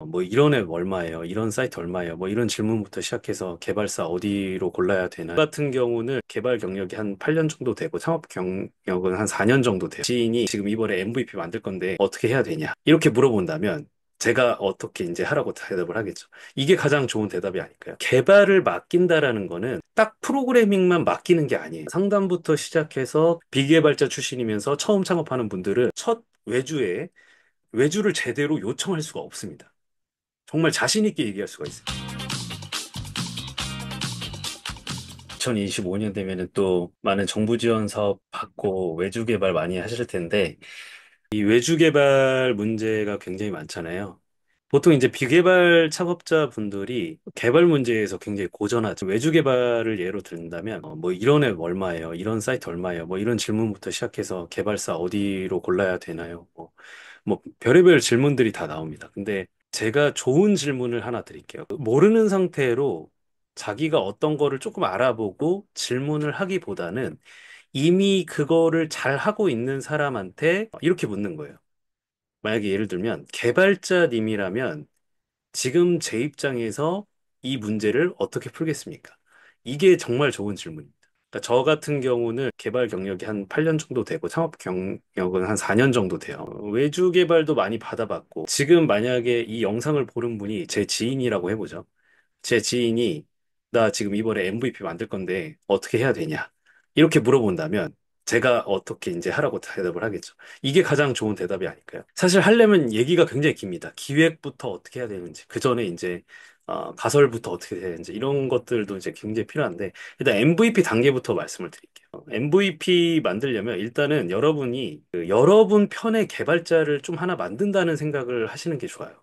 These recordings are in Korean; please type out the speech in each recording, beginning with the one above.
뭐 이런 앱 얼마예요? 이런 사이트 얼마예요? 뭐 이런 질문부터 시작해서 개발사 어디로 골라야 되나? 저 같은 경우는 개발 경력이 한 8년 정도 되고 창업 경력은 한 4년 정도 돼요. 지인이 지금 이번에 MVP 만들 건데 어떻게 해야 되냐? 이렇게 물어본다면 제가 어떻게 이제 하라고 대답을 하겠죠. 이게 가장 좋은 대답이 아닐까요? 개발을 맡긴다라는 거는 딱 프로그래밍만 맡기는 게 아니에요. 상담부터 시작해서 비개발자 출신이면서 처음 창업하는 분들은 첫 외주를 제대로 요청할 수가 없습니다. 정말 자신 있게 얘기할 수가 있어요. 2025년 되면은 또 많은 정부 지원 사업 받고 외주 개발 많이 하실 텐데 이 외주 개발 문제가 굉장히 많잖아요. 보통 이제 비개발 창업자 분들이 개발 문제에서 굉장히 고전하죠. 외주 개발을 예로 든다면 뭐 이런 앱 얼마예요? 이런 사이트 얼마예요? 뭐 이런 질문부터 시작해서 개발사 어디로 골라야 되나요? 뭐 별의별 질문들이 다 나옵니다. 근데 제가 좋은 질문을 하나 드릴게요. 모르는 상태로 자기가 어떤 거를 조금 알아보고 질문을 하기보다는 이미 그거를 잘 하고 있는 사람한테 이렇게 묻는 거예요. 만약에 예를 들면 개발자님이라면 지금 제 입장에서 이 문제를 어떻게 풀겠습니까? 이게 정말 좋은 질문입니다. 그러니까 저 같은 경우는 개발 경력이 한 8년 정도 되고 창업 경력은 한 4년 정도 돼요. 외주 개발도 많이 받아봤고 지금 만약에 이 영상을 보는 분이 제 지인이라고 해보죠. 제 지인이 나 지금 이번에 MVP 만들 건데 어떻게 해야 되냐? 이렇게 물어본다면 제가 어떻게 이제 하라고 대답을 하겠죠. 이게 가장 좋은 대답이 아닐까요? 사실 하려면 얘기가 굉장히 깁니다. 기획부터 어떻게 해야 되는지, 그 전에 이제 가설부터 어떻게 해야 되는지 이런 것들도 이제 굉장히 필요한데 일단 MVP 단계부터 말씀을 드릴게요. MVP 만들려면 일단은 여러분이 그 여러분 편의 개발자를 좀 하나 만든다는 생각을 하시는 게 좋아요.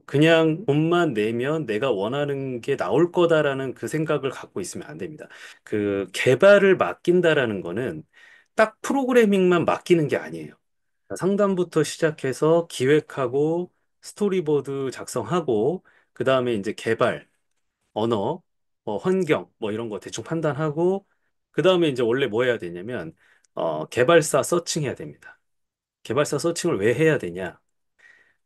그냥 돈만 내면 내가 원하는 게 나올 거다라는 그 생각을 갖고 있으면 안 됩니다. 그 개발을 맡긴다라는 거는 딱 프로그래밍만 맡기는 게 아니에요. 상담부터 시작해서 기획하고 스토리보드 작성하고 그 다음에 이제 개발, 언어, 환경 뭐 이런 거 대충 판단하고 그 다음에 이제 원래 뭐 해야 되냐면 개발사 서칭해야 됩니다. 개발사 서칭을 왜 해야 되냐?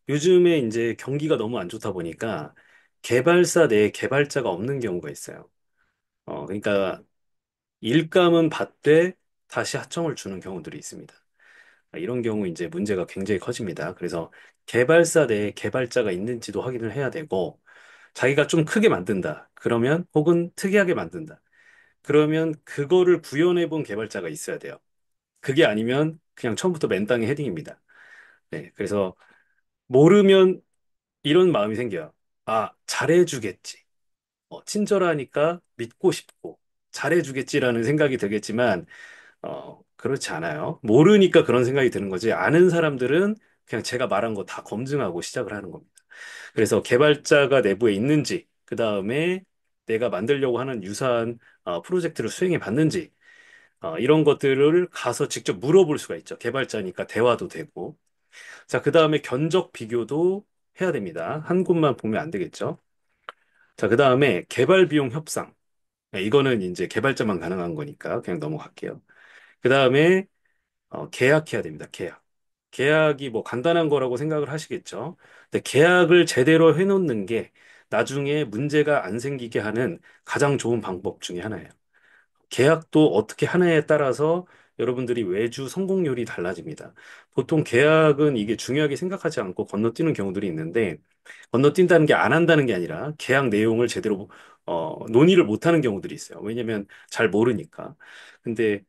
요즘에 이제 경기가 너무 안 좋다 보니까 개발사 내에 개발자가 없는 경우가 있어요. 그러니까 일감은 받되 다시 하청을 주는 경우들이 있습니다. 이런 경우 이제 문제가 굉장히 커집니다. 그래서 개발사 내에 개발자가 있는지도 확인을 해야 되고 자기가 좀 크게 만든다. 그러면 혹은 특이하게 만든다. 그러면 그거를 구현해 본 개발자가 있어야 돼요. 그게 아니면 그냥 처음부터 맨땅에 헤딩입니다. 네, 그래서 모르면 이런 마음이 생겨요. 아, 잘해주겠지. 친절하니까 믿고 싶고, 잘해주겠지라는 생각이 들겠지만, 그렇지 않아요. 모르니까 그런 생각이 드는 거지. 아는 사람들은 그냥 제가 말한 거 다 검증하고 시작을 하는 겁니다. 그래서 개발자가 내부에 있는지, 그 다음에 내가 만들려고 하는 유사한 프로젝트를 수행해 봤는지, 이런 것들을 가서 직접 물어볼 수가 있죠. 개발자니까 대화도 되고. 자, 그 다음에 견적 비교도 해야 됩니다. 한 곳만 보면 안 되겠죠. 자, 그 다음에 개발 비용 협상. 네, 이거는 이제 개발자만 가능한 거니까 그냥 넘어갈게요. 그 다음에 계약해야 됩니다. 계약. 계약이 뭐 간단한 거라고 생각을 하시겠죠. 근데 계약을 제대로 해놓는 게 나중에 문제가 안 생기게 하는 가장 좋은 방법 중에 하나예요. 계약도 어떻게 하느냐에 따라서 여러분들이 외주 성공률이 달라집니다. 보통 계약은 이게 중요하게 생각하지 않고 건너뛰는 경우들이 있는데 건너뛴다는 게 안 한다는 게 아니라 계약 내용을 제대로 논의를 못 하는 경우들이 있어요. 왜냐면 잘 모르니까. 근데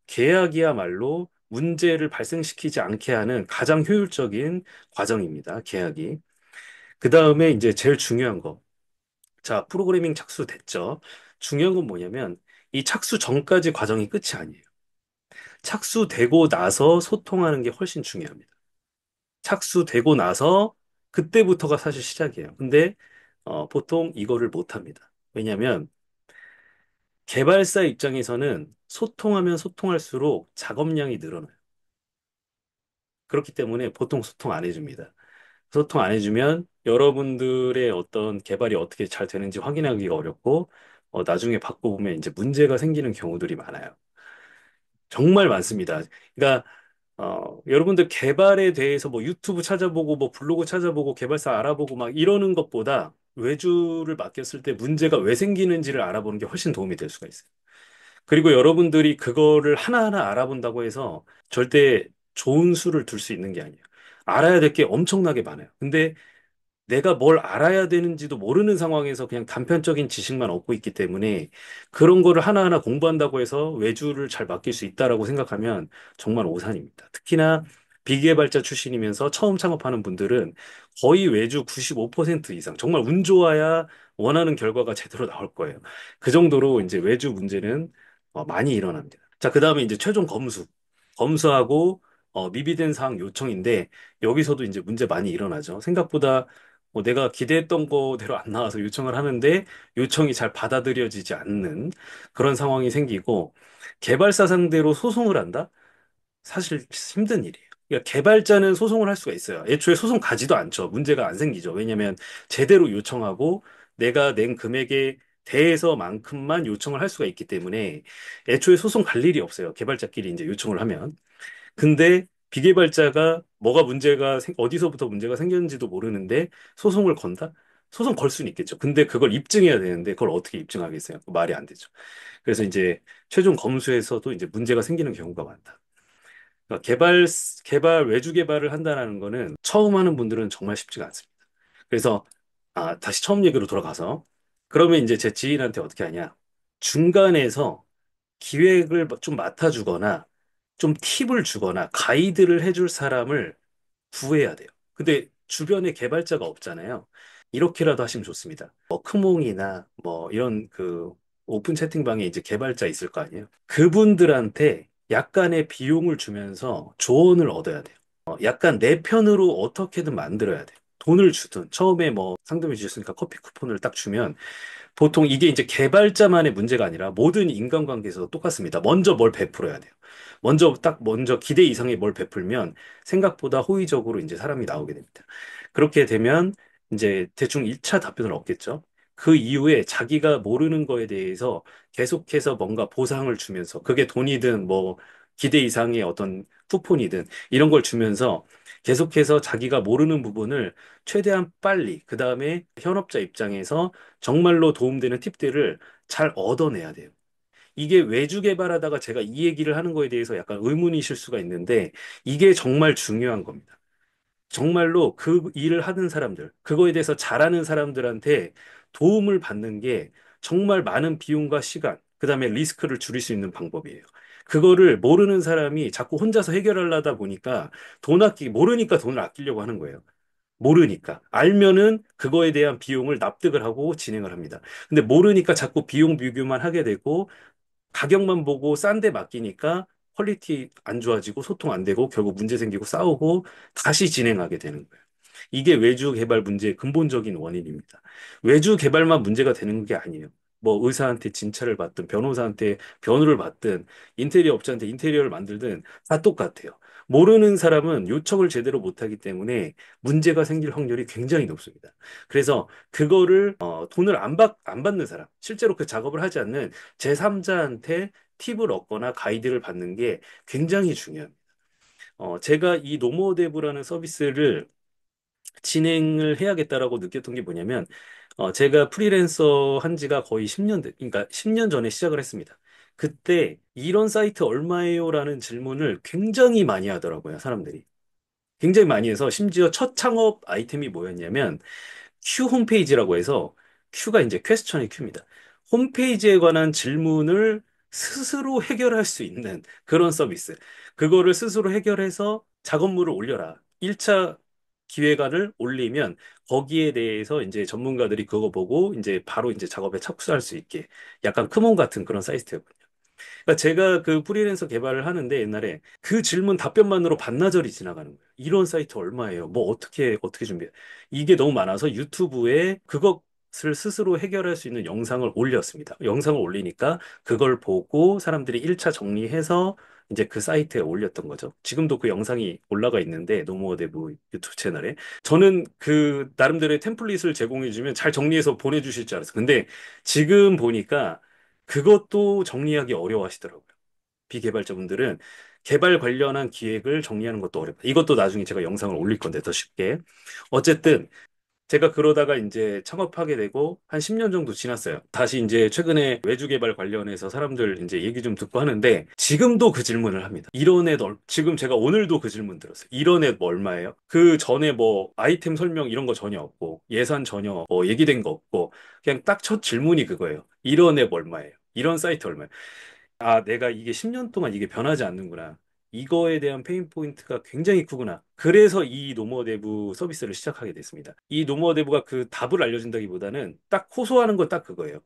계약이야말로 문제를 발생시키지 않게 하는 가장 효율적인 과정입니다. 계약이. 그 다음에 이제 제일 중요한 거. 자, 프로그래밍 착수됐죠. 중요한 건 뭐냐면 이 착수 전까지 과정이 끝이 아니에요. 착수되고 나서 소통하는 게 훨씬 중요합니다. 착수되고 나서 그때부터가 사실 시작이에요. 근데 보통 이거를 못 합니다. 왜냐하면 개발사 입장에서는 소통하면 소통할수록 작업량이 늘어나요. 그렇기 때문에 보통 소통 안 해줍니다. 소통 안 해주면 여러분들의 어떤 개발이 어떻게 잘 되는지 확인하기가 어렵고 나중에 바꿔보면 이제 문제가 생기는 경우들이 많아요. 정말 많습니다. 그러니까 여러분들 개발에 대해서 뭐 유튜브 찾아보고 뭐 블로그 찾아보고 개발사 알아보고 막 이러는 것보다 외주를 맡겼을 때 문제가 왜 생기는지를 알아보는 게 훨씬 도움이 될 수가 있어요. 그리고 여러분들이 그거를 하나하나 알아본다고 해서 절대 좋은 수를 둘 수 있는 게 아니에요. 알아야 될 게 엄청나게 많아요. 근데 내가 뭘 알아야 되는지도 모르는 상황에서 그냥 단편적인 지식만 얻고 있기 때문에 그런 거를 하나하나 공부한다고 해서 외주를 잘 맡길 수 있다라고 생각하면 정말 오산입니다. 특히나 비개발자 출신이면서 처음 창업하는 분들은 거의 외주 95% 이상, 정말 운 좋아야 원하는 결과가 제대로 나올 거예요. 그 정도로 이제 외주 문제는 많이 일어납니다. 자, 그 다음에 이제 최종 검수. 검수하고 미비된 사항 요청인데 여기서도 이제 문제 많이 일어나죠. 생각보다 내가 기대했던 거대로 안 나와서 요청을 하는데 요청이 잘 받아들여지지 않는 그런 상황이 생기고 개발사 상대로 소송을 한다? 사실 힘든 일이에요. 그러니까 개발자는 소송을 할 수가 있어요. 애초에 소송 가지도 않죠. 문제가 안 생기죠. 왜냐하면 제대로 요청하고 내가 낸 금액에 대해서만큼만 요청을 할 수가 있기 때문에 애초에 소송 갈 일이 없어요. 개발자끼리 이제 요청을 하면. 근데 비개발자가 어디서부터 문제가 생겼는지도 모르는데 소송을 건다? 소송 걸 수는 있겠죠. 근데 그걸 입증해야 되는데 그걸 어떻게 입증하겠어요? 말이 안 되죠. 그래서 이제 최종 검수에서도 이제 문제가 생기는 경우가 많다. 그러니까 외주 개발을 한다는 거는 처음 하는 분들은 정말 쉽지가 않습니다. 그래서 다시 처음 얘기로 돌아가서 그러면 이제 제 지인한테 어떻게 하냐? 중간에서 기획을 좀 맡아주거나 좀 팁을 주거나 가이드를 해줄 사람을 구해야 돼요. 근데 주변에 개발자가 없잖아요. 이렇게라도 하시면 좋습니다. 뭐 크몽이나 뭐 이런 그 오픈 채팅방에 이제 개발자 있을 거 아니에요. 그분들한테 약간의 비용을 주면서 조언을 얻어야 돼요. 약간 내 편으로 어떻게든 만들어야 돼요. 돈을 주든 처음에 뭐 상담해 주셨으니까 커피 쿠폰을 딱 주면 보통 이게 이제 개발자만의 문제가 아니라 모든 인간관계에서 똑같습니다. 먼저 뭘 베풀어야 돼요. 먼저 기대 이상의 뭘 베풀면 생각보다 호의적으로 이제 사람이 나오게 됩니다. 그렇게 되면 이제 대충 1차 답변을 얻겠죠. 그 이후에 자기가 모르는 거에 대해서 계속해서 뭔가 보상을 주면서 그게 돈이든 뭐 기대 이상의 어떤 쿠폰이든 이런 걸 주면서 계속해서 자기가 모르는 부분을 최대한 빨리, 그 다음에 현업자 입장에서 정말로 도움되는 팁들을 잘 얻어내야 돼요. 이게 외주 개발하다가 제가 이 얘기를 하는 거에 대해서 약간 의문이실 수가 있는데 이게 정말 중요한 겁니다. 정말로 그 일을 하는 사람들, 그거에 대해서 잘하는 사람들한테 도움을 받는 게 정말 많은 비용과 시간, 그 다음에 리스크를 줄일 수 있는 방법이에요. 그거를 모르는 사람이 자꾸 혼자서 해결하려다 보니까 모르니까 돈을 아끼려고 하는 거예요. 모르니까. 알면은 그거에 대한 비용을 납득을 하고 진행을 합니다. 근데 모르니까 자꾸 비용 비교만 하게 되고 가격만 보고 싼 데 맡기니까 퀄리티 안 좋아지고 소통 안 되고 결국 문제 생기고 싸우고 다시 진행하게 되는 거예요. 이게 외주 개발 문제의 근본적인 원인입니다. 외주 개발만 문제가 되는 게 아니에요. 뭐 의사한테 진찰을 받든 변호사한테 변호를 받든 인테리어 업자한테 인테리어를 만들든 다 똑같아요. 모르는 사람은 요청을 제대로 못하기 때문에 문제가 생길 확률이 굉장히 높습니다. 그래서 그거를 돈을 안 받는 사람, 실제로 그 작업을 하지 않는 제3자한테 팁을 얻거나 가이드를 받는 게 굉장히 중요합니다. 제가 이 노모데브라는 서비스를 진행을 해야겠다라고 느꼈던 게 뭐냐면, 제가 프리랜서 한 지가 거의 10년, 그러니까 10년 전에 시작을 했습니다. 그때 이런 사이트 얼마예요? 라는 질문을 굉장히 많이 하더라고요, 사람들이. 굉장히 많이 해서 심지어 첫 창업 아이템이 뭐였냐면, Q 홈페이지라고 해서 Q가 이제 퀘스천의 Q입니다. 홈페이지에 관한 질문을 스스로 해결할 수 있는 그런 서비스. 그거를 스스로 해결해서 작업물을 올려라. 1차 기획안을 올리면 거기에 대해서 이제 전문가들이 그거 보고 이제 바로 이제 작업에 착수할 수 있게 약간 크몬 같은 그런 사이트였거든요. 그러니까 제가 그 프리랜서 개발을 하는데 옛날에 그 질문 답변만으로 반나절이 지나가는 거예요. 이런 사이트 얼마예요? 뭐 어떻게 준비해? 이게 너무 많아서 유튜브에 그것을 스스로 해결할 수 있는 영상을 올렸습니다. 영상을 올리니까 그걸 보고 사람들이 1차 정리해서 이제 그 사이트에 올렸던 거죠. 지금도 그 영상이 올라가 있는데 노모어데브 유튜브 채널에 저는 그 나름대로의 템플릿을 제공해주면 잘 정리해서 보내주실 줄 알았어요. 근데 지금 보니까 그것도 정리하기 어려워하시더라고요. 비개발자분들은 개발 관련한 기획을 정리하는 것도 어렵다. 이것도 나중에 제가 영상을 올릴 건데 더 쉽게. 어쨌든 제가 그러다가 이제 창업하게 되고 한 10년 정도 지났어요. 다시 이제 최근에 외주 개발 관련해서 사람들 이제 얘기 좀 듣고 하는데 지금도 그 질문을 합니다. 이런 앱 지금 제가 오늘도 그 질문 들었어요. 이런 앱 얼마예요? 그 전에 뭐 아이템 설명 이런 거 전혀 없고 예산 전혀 뭐 얘기된 거 없고 그냥 딱 첫 질문이 그거예요. 이런 앱 얼마예요? 이런 사이트 얼마예요? 아, 내가 이게 10년 동안 이게 변하지 않는구나. 이거에 대한 페인 포인트가 굉장히 크구나. 그래서 이 노모대부 서비스를 시작하게 됐습니다. 이 노모대부가 그 답을 알려준다기보다는 딱 호소하는 건 딱 그거예요.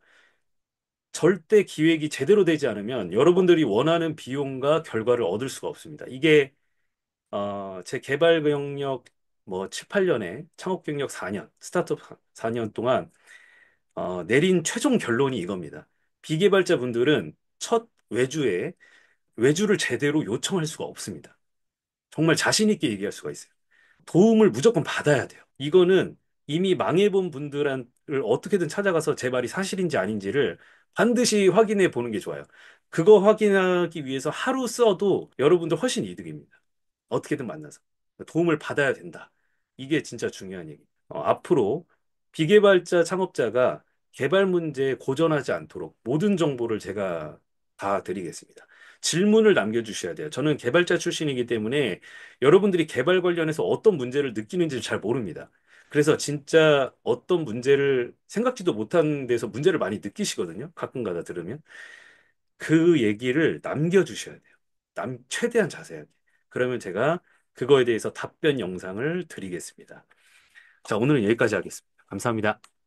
절대 기획이 제대로 되지 않으면 여러분들이 원하는 비용과 결과를 얻을 수가 없습니다. 이게 제 개발 경력 뭐 7, 8년에 창업 경력 4년, 스타트업 4년 동안 내린 최종 결론이 이겁니다. 비개발자 분들은 첫 외주를 제대로 요청할 수가 없습니다. 정말 자신 있게 얘기할 수가 있어요. 도움을 무조건 받아야 돼요. 이거는 이미 망해본 분들을 어떻게든 찾아가서 제 말이 사실인지 아닌지를 반드시 확인해 보는 게 좋아요. 그거 확인하기 위해서 하루 써도 여러분들 훨씬 이득입니다. 어떻게든 만나서. 도움을 받아야 된다. 이게 진짜 중요한 얘기. 앞으로 비개발자 창업자가 개발 문제에 고전하지 않도록 모든 정보를 제가 다 드리겠습니다. 질문을 남겨주셔야 돼요. 저는 개발자 출신이기 때문에 여러분들이 개발 관련해서 어떤 문제를 느끼는지 잘 모릅니다. 그래서 진짜 어떤 문제를 생각지도 못한 데서 문제를 많이 느끼시거든요. 가끔가다 들으면. 그 얘기를 남겨주셔야 돼요. 최대한 자세하게. 그러면 제가 그거에 대해서 답변 영상을 드리겠습니다. 자, 오늘은 여기까지 하겠습니다. 감사합니다.